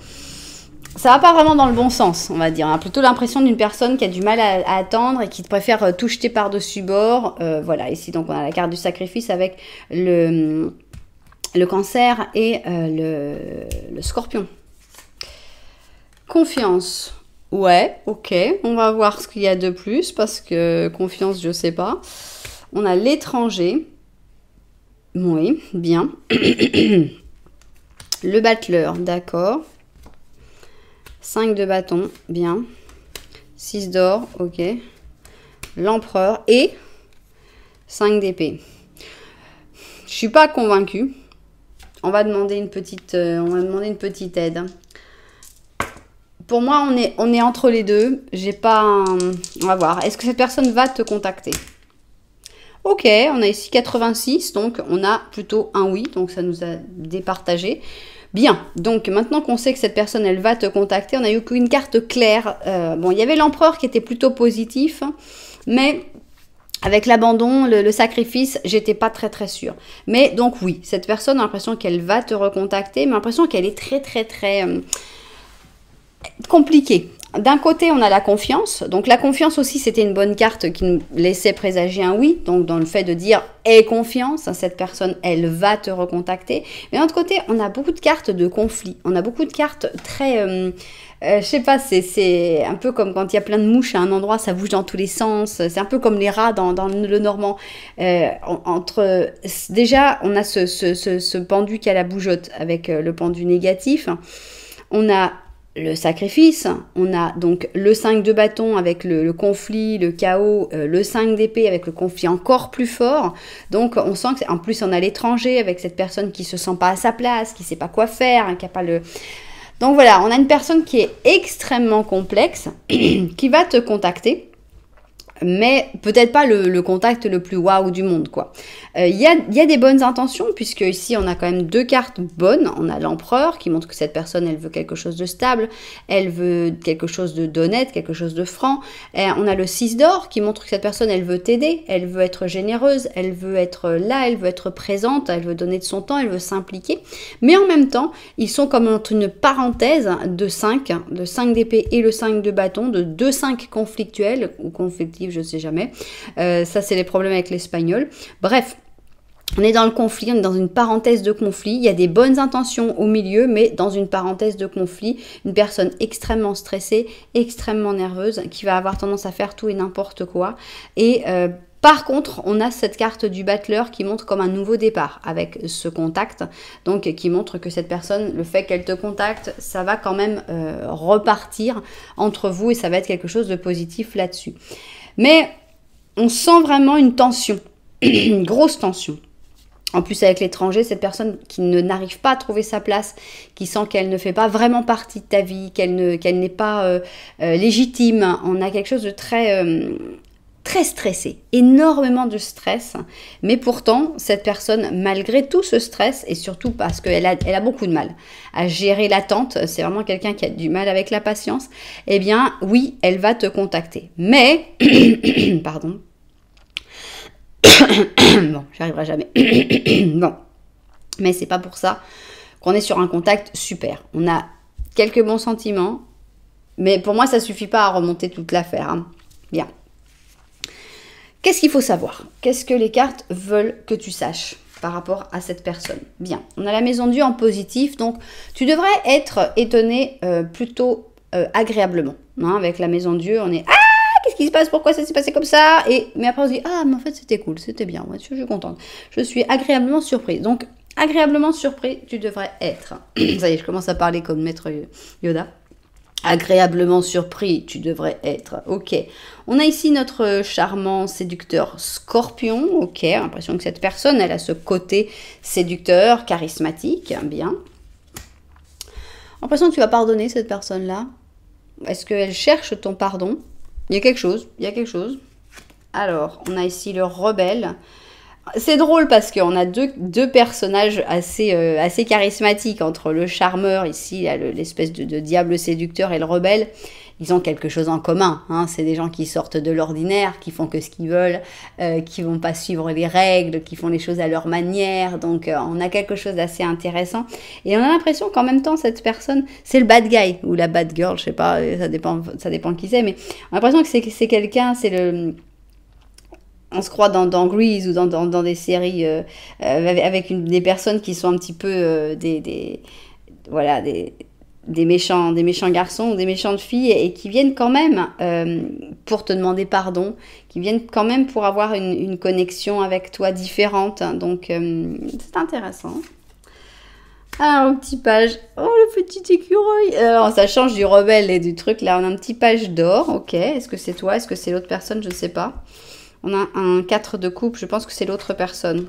Ça va pas vraiment dans le bon sens, on va dire. On a plutôt l'impression d'une personne qui a du mal à attendre et qui préfère tout jeter par-dessus bord. Voilà, ici, donc, on a la carte du sacrifice avec le cancer et le scorpion. Confiance. Ouais, ok. On va voir ce qu'il y a de plus parce que confiance, je sais pas. On a l'étranger. Oui, bien. Le battleur, d'accord. 5 de bâton, bien. 6 d'or, ok. L'empereur et 5 d'épée. Je suis pas convaincue. On va demander une petite aide. Pour moi, on est entre les deux. J'ai pas. On va voir. Est-ce que cette personne va te contacter? Ok, on a ici 86, donc on a plutôt un oui, donc ça nous a départagé. Bien, donc maintenant qu'on sait que cette personne, elle va te contacter, on a eu qu'une carte claire. Bon, il y avait l'empereur qui était plutôt positif, mais avec l'abandon, le sacrifice, j'étais pas très très sûre. Mais donc oui, cette personne a l'impression qu'elle va te recontacter, mais l'impression qu'elle est très très très compliquée. D'un côté, on a la confiance. Donc, la confiance aussi, c'était une bonne carte qui nous laissait présager un oui. Donc, dans le fait de dire « aie confiance », cette personne, elle va te recontacter. Mais d'un autre côté, on a beaucoup de cartes de conflit. On a beaucoup de cartes très... je sais pas, c'est un peu comme quand il y a plein de mouches à un endroit, ça bouge dans tous les sens. C'est un peu comme les rats dans le Normand. Déjà, on a ce pendu qui a la bougeotte avec le pendu négatif. On a le sacrifice, on a donc le 5 de bâton avec le conflit, le chaos, le 5 d'épée avec le conflit encore plus fort. Donc on sent que en plus on a l'étranger avec cette personne qui se sent pas à sa place, qui sait pas quoi faire, hein, qui a pas le... Donc voilà, on a une personne qui est extrêmement complexe, qui va te contacter, mais peut-être pas le contact le plus waouh du monde, quoi. Il y a des bonnes intentions, puisque ici, on a quand même 2 cartes bonnes. On a l'empereur, qui montre que cette personne, elle veut quelque chose de stable, elle veut quelque chose d'honnête, quelque chose de franc. Et on a le 6 d'or, qui montre que cette personne, elle veut t'aider, elle veut être généreuse, elle veut être là, elle veut être présente, elle veut donner de son temps, elle veut s'impliquer. Mais en même temps, ils sont comme entre une parenthèse de 5 d'épée et le 5 de bâton, de 2 5 conflictuels, ou conflictifs, je sais jamais. Ça, c'est les problèmes avec l'espagnol. Bref, on est dans le conflit, on est dans une parenthèse de conflit. Il y a des bonnes intentions au milieu, mais dans une parenthèse de conflit, une personne extrêmement stressée, extrêmement nerveuse, qui va avoir tendance à faire tout et n'importe quoi. Et par contre, on a cette carte du battleur qui montre comme un nouveau départ avec ce contact, donc qui montre que cette personne, le fait qu'elle te contacte, ça va quand même repartir entre vous et ça va être quelque chose de positif là-dessus. Mais on sent vraiment une tension, une grosse tension. En plus, avec l'étranger, cette personne qui n'arrive pas à trouver sa place, qui sent qu'elle ne fait pas vraiment partie de ta vie, qu'elle n'est pas légitime, on a quelque chose de très stressé, énormément de stress, mais pourtant, cette personne, malgré tout ce stress, et surtout parce qu'elle a beaucoup de mal à gérer l'attente, c'est vraiment quelqu'un qui a du mal avec la patience, eh bien, oui, elle va te contacter. Mais, pardon, bon, j'y arriverai jamais. Bon, mais c'est pas pour ça qu'on est sur un contact super. On a quelques bons sentiments, mais pour moi, ça suffit pas à remonter toute l'affaire. Hein. Bien. Qu'est-ce qu'il faut savoir? Qu'est-ce que les cartes veulent que tu saches par rapport à cette personne? Bien, on a la maison Dieu en positif, donc tu devrais être étonné plutôt agréablement. Hein, avec la maison Dieu, on est « Ah, qu'est-ce qui se passe? Pourquoi ça s'est passé comme ça ?» Mais après on se dit « Ah, mais en fait c'était cool, c'était bien, ouais, je suis contente. Je suis agréablement surprise. » Donc, agréablement surpris, tu devrais être. Ça y est, je commence à parler comme maître Yoda. Agréablement surpris, tu devrais être. Ok. On a ici notre charmant séducteur Scorpion. Ok. L'impression que cette personne, elle a ce côté séducteur, charismatique. Bien. L'impression que tu vas pardonner cette personne-là. Est-ce qu'elle cherche ton pardon? Il y a quelque chose. Il y a quelque chose. Alors, on a ici le rebelle. C'est drôle parce qu'on a deux personnages assez charismatiques entre le charmeur, ici, l'espèce de diable séducteur et le rebelle. Ils ont quelque chose en commun. Hein. C'est des gens qui sortent de l'ordinaire, qui font que ce qu'ils veulent, qui vont pas suivre les règles, qui font les choses à leur manière. Donc, on a quelque chose d'assez intéressant. Et on a l'impression qu'en même temps, cette personne, c'est le bad guy ou la bad girl, je sais pas, ça dépend qui c'est. Mais on a l'impression que c'est quelqu'un, c'est le... On se croit dans Grease ou dans des séries avec des personnes qui sont un petit peu des méchants garçons ou des méchantes filles et qui viennent quand même pour te demander pardon, qui viennent quand même pour avoir une connexion avec toi différente. Donc, c'est intéressant. Alors, un petit page. Oh, le petit écureuil. Alors, ça change du rebelle et du truc. Là, on a un petit page d'or. Ok. Est-ce que c'est toi? Est-ce que c'est l'autre personne? Je ne sais pas. On a un 4 de coupe, je pense que c'est l'autre personne.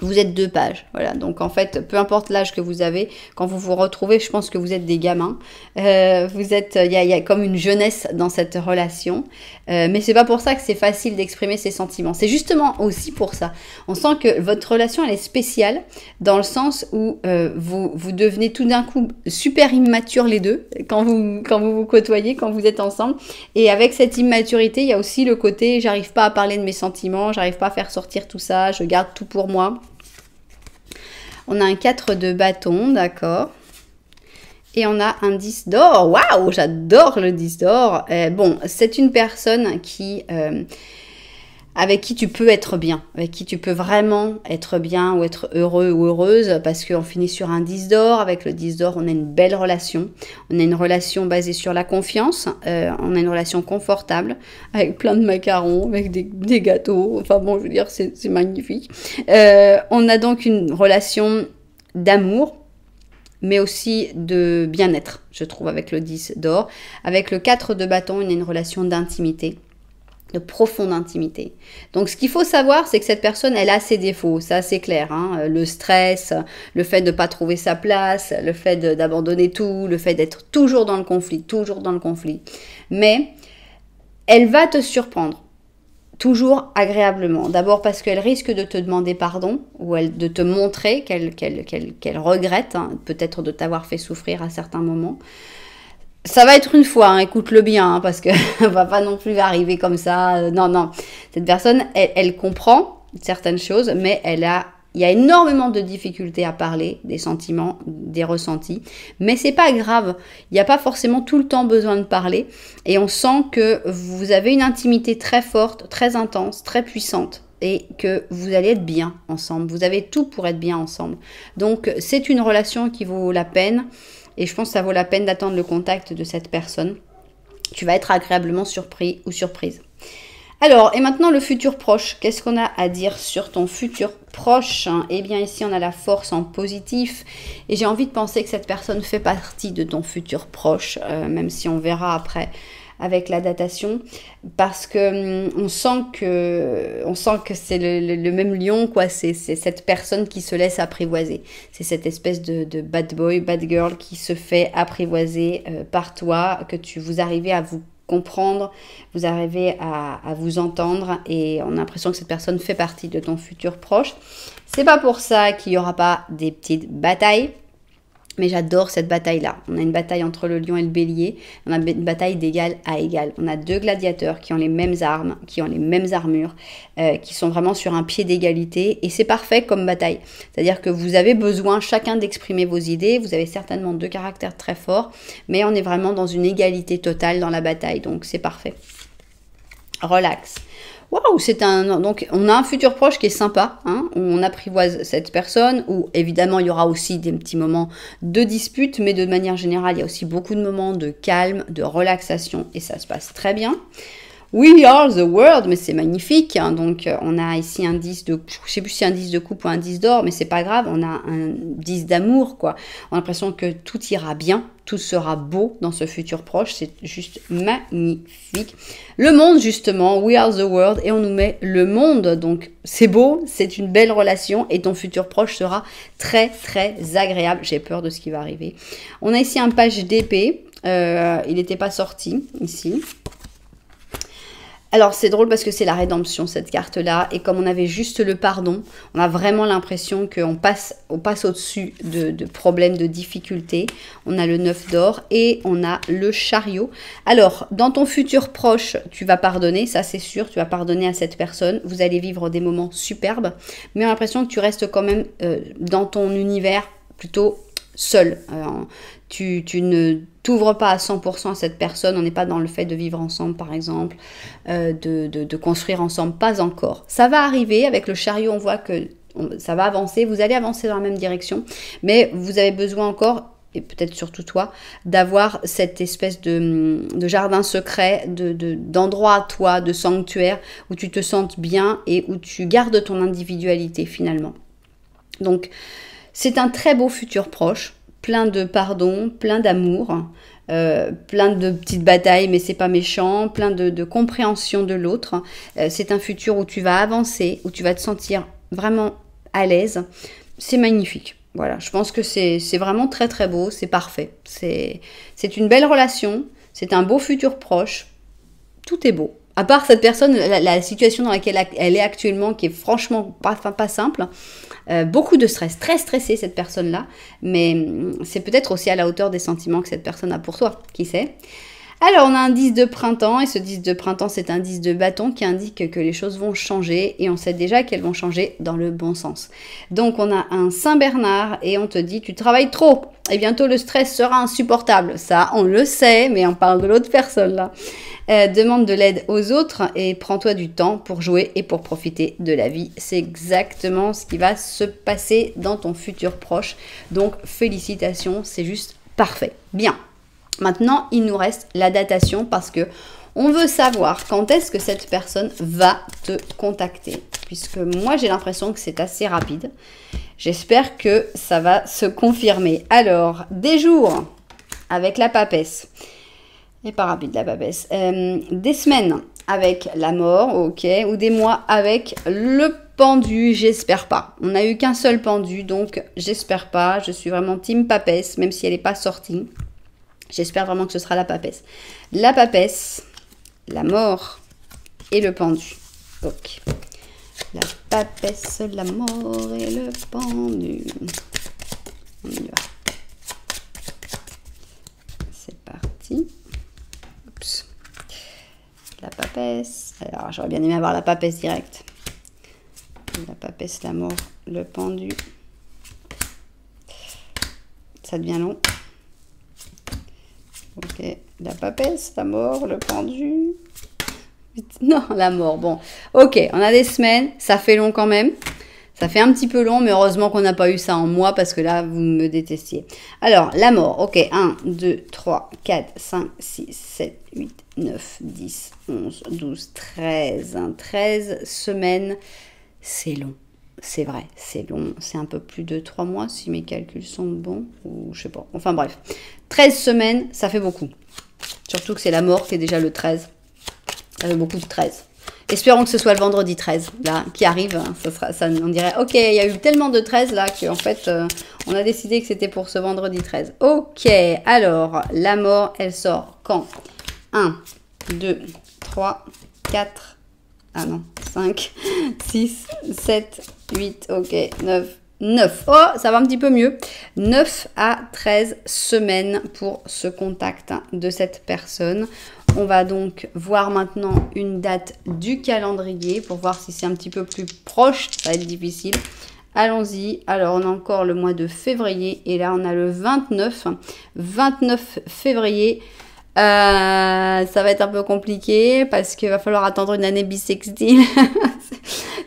Vous êtes 2 pages, voilà. Donc en fait, peu importe l'âge que vous avez, quand vous vous retrouvez, je pense que vous êtes des gamins. Il y a comme une jeunesse dans cette relation, mais c'est pas pour ça que c'est facile d'exprimer ses sentiments. C'est justement aussi pour ça. On sent que votre relation elle est spéciale dans le sens où vous devenez tout d'un coup super immatures les deux quand vous côtoyez, quand vous êtes ensemble. Et avec cette immaturité, il y a aussi le côté j'arrive pas à parler de mes sentiments, j'arrive pas à faire sortir tout ça, je garde tout pour moi. On a un 4 de bâton, d'accord. Et on a un 10 d'or. Waouh, j'adore le 10 d'or. Bon, c'est une personne avec qui tu peux être bien, avec qui tu peux vraiment être bien ou être heureux ou heureuse, parce qu'on finit sur un 10 d'or. Avec le 10 d'or, on a une belle relation. On a une relation basée sur la confiance. On a une relation confortable, avec plein de macarons, avec des gâteaux. Enfin bon, je veux dire, c'est magnifique. On a donc une relation d'amour, mais aussi de bien-être, je trouve, avec le 10 d'or. Avec le 4 de bâton, on a une relation d'intimité, de profonde intimité. Donc, ce qu'il faut savoir, c'est que cette personne, elle a ses défauts, ça c'est clair. Hein, le stress, le fait de ne pas trouver sa place, le fait d'abandonner tout, le fait d'être toujours dans le conflit. Mais elle va te surprendre, toujours agréablement. D'abord parce qu'elle risque de te demander pardon, ou de te montrer qu'elle regrette, hein, peut-être de t'avoir fait souffrir à certains moments. Ça va être une fois, hein, écoute-le bien, hein, parce que va pas non plus arriver comme ça. Non. Cette personne, elle comprend certaines choses, mais il y a énormément de difficultés à parler des sentiments, des ressentis. Mais c'est pas grave. Il n'y a pas forcément tout le temps besoin de parler. Et on sent que vous avez une intimité très forte, très intense, très puissante. Et que vous allez être bien ensemble. Vous avez tout pour être bien ensemble. Donc, c'est une relation qui vaut la peine. Et je pense que ça vaut la peine d'attendre le contact de cette personne. Tu vas être agréablement surpris ou surprise. Alors, et maintenant le futur proche. Qu'est-ce qu'on a à dire sur ton futur proche? Eh bien, ici, on a la force en positif. Et j'ai envie de penser que cette personne fait partie de ton futur proche, même si on verra après avec la datation parce que on sent que c'est le même lion, quoi. C'est cette personne qui se laisse apprivoiser. C'est cette espèce de bad boy, bad girl qui se fait apprivoiser par toi, que vous arrivez à vous comprendre, vous arrivez à vous entendre et on a l'impression que cette personne fait partie de ton futur proche. C'est pas pour ça qu'il n'y aura pas des petites batailles. Mais j'adore cette bataille-là. On a une bataille entre le lion et le bélier. On a une bataille d'égal à égal. On a deux gladiateurs qui ont les mêmes armes, qui ont les mêmes armures, qui sont vraiment sur un pied d'égalité. Et c'est parfait comme bataille. C'est-à-dire que vous avez besoin chacun d'exprimer vos idées. Vous avez certainement deux caractères très forts. Mais on est vraiment dans une égalité totale dans la bataille. Donc c'est parfait. Relax. Waouh, donc on a un futur proche qui est sympa, hein, où on apprivoise cette personne, où évidemment il y aura aussi des petits moments de dispute, mais de manière générale il y a aussi beaucoup de moments de calme, de relaxation, et ça se passe très bien. We are the world, mais c'est magnifique, hein, donc on a ici un 10 de, je sais plus si c'est un 10 de coupe ou un 10 d'or, mais c'est pas grave, on a un 10 d'amour, quoi. On a l'impression que tout ira bien, tout sera beau dans ce futur proche, c'est juste magnifique. Le monde, justement, we are the world, et on nous met le monde, donc c'est beau, c'est une belle relation, et ton futur proche sera très très agréable. J'ai peur de ce qui va arriver. On a ici un page d'épée, il n'était pas sorti, ici. Alors c'est drôle parce que c'est la rédemption cette carte-là, et comme on avait juste le pardon, on a vraiment l'impression qu'on passe au-dessus de problèmes, de difficultés. On a le 9 d'or et on a le chariot. Alors dans ton futur proche, tu vas pardonner, ça c'est sûr, tu vas pardonner à cette personne, vous allez vivre des moments superbes, mais on a l'impression que tu restes quand même dans ton univers plutôt seul. Tu ne t'ouvres pas à 100% à cette personne, on n'est pas dans le fait de vivre ensemble par exemple, de construire ensemble, pas encore. Ça va arriver, avec le chariot on voit que ça va avancer, vous allez avancer dans la même direction, mais vous avez besoin encore, et peut-être surtout toi, d'avoir cette espèce de jardin secret, d'endroit à toi, de sanctuaire, où tu te sentes bien et où tu gardes ton individualité finalement. Donc c'est un très beau futur proche, plein de pardon, plein d'amour, plein de petites batailles, mais c'est pas méchant, plein de compréhension de l'autre. C'est un futur où tu vas avancer, où tu vas te sentir vraiment à l'aise. C'est magnifique. Voilà, je pense que c'est vraiment très très beau, c'est parfait. C'est une belle relation, c'est un beau futur proche, tout est beau. À part cette personne, la situation dans laquelle elle est actuellement, qui est franchement pas simple, beaucoup de stress, très stressée cette personne-là, mais c'est peut-être aussi à la hauteur des sentiments que cette personne a pour toi, qui sait. Alors on a un 10 de printemps, et ce 10 de printemps c'est un 10 de bâton qui indique que les choses vont changer, et on sait déjà qu'elles vont changer dans le bon sens. Donc on a un Saint-Bernard, et on te dit tu travailles trop, et bientôt le stress sera insupportable. Ça on le sait, mais on parle de l'autre personne là. Demande de l'aide aux autres et prends-toi du temps pour jouer et pour profiter de la vie. C'est exactement ce qui va se passer dans ton futur proche. Donc félicitations, c'est juste parfait. Bien. Maintenant, il nous reste la datation parce que on veut savoir quand est-ce que cette personne va te contacter. Puisque moi, j'ai l'impression que c'est assez rapide. J'espère que ça va se confirmer. Alors, des jours avec la papesse. Et pas rapide la papesse. Des semaines avec la mort, ok. Ou des mois avec le pendu, j'espère pas. On n'a eu qu'un seul pendu, donc j'espère pas. Je suis vraiment team papesse, même si elle n'est pas sortie. J'espère vraiment que ce sera la papesse. La papesse, la mort et le pendu. Ok. La papesse, la mort et le pendu. On y va. C'est parti. Oups. La papesse. Alors, j'aurais bien aimé avoir la papesse directe. La papesse, la mort, le pendu. Ça devient long. Ok. La papesse, la mort, le pendu. Non, la mort. Bon. Ok, on a des semaines. Ça fait long quand même. Ça fait un petit peu long, mais heureusement qu'on n'a pas eu ça en mois parce que là, vous me détestiez. Alors, la mort. Ok, 1, 2, 3, 4, 5, 6, 7, 8, 9, 10, 11, 12, 13. 13 semaines, c'est long. C'est vrai, c'est long. C'est un peu plus de 3 mois si mes calculs sont bons. Ou je sais pas. Enfin bref. 13 semaines, ça fait beaucoup. Surtout que c'est la mort qui est déjà le 13. Ça fait beaucoup de 13. Espérons que ce soit le vendredi 13, là, qui arrive. Ça sera, ça, on dirait, ok, il y a eu tellement de 13, là, qu'en fait, on a décidé que c'était pour ce vendredi 13. Ok, alors, la mort, elle sort quand? 1, 2, 3, 4, ah non, 5, 6, 7, 8, ok, 9, 9. Oh, ça va un petit peu mieux. 9 à 13 semaines pour ce contact de cette personne. On va donc voir maintenant une date du calendrier pour voir si c'est un petit peu plus proche. Ça va être difficile. Allons-y. Alors, on a encore le mois de février. Et là, on a le 29. 29 février. Ça va être un peu compliqué parce qu'il va falloir attendre une année bissextile.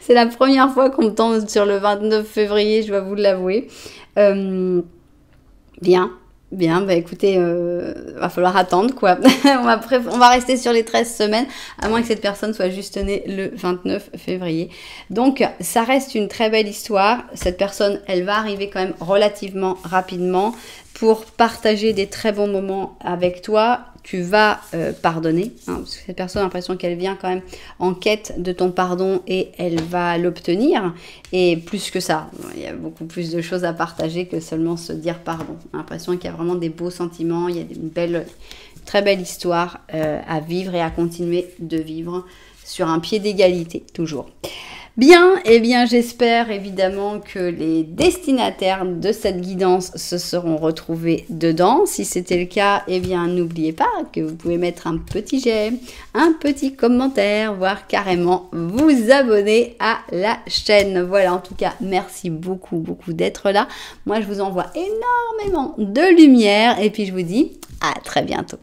C'est la première fois qu'on tombe sur le 29 février, je dois vous l'avouer. Bien, bah écoutez, va falloir attendre quoi. on va rester sur les 13 semaines, à moins que cette personne soit juste née le 29 février. Donc, ça reste une très belle histoire. Cette personne, elle va arriver quand même relativement rapidement pour partager des très bons moments avec toi. Tu vas pardonner, hein, parce que cette personne a l'impression qu'elle vient quand même en quête de ton pardon et elle va l'obtenir. Et plus que ça, il y a beaucoup plus de choses à partager que seulement se dire pardon. J'ai l'impression qu'il y a vraiment des beaux sentiments, il y a une très belle histoire à vivre et à continuer de vivre sur un pied d'égalité, toujours. Bien, eh bien j'espère évidemment que les destinataires de cette guidance se seront retrouvés dedans. Si c'était le cas, eh bien n'oubliez pas que vous pouvez mettre un petit j'aime, un petit commentaire, voire carrément vous abonner à la chaîne. Voilà, en tout cas, merci beaucoup d'être là. Moi, je vous envoie énormément de lumière et puis je vous dis à très bientôt.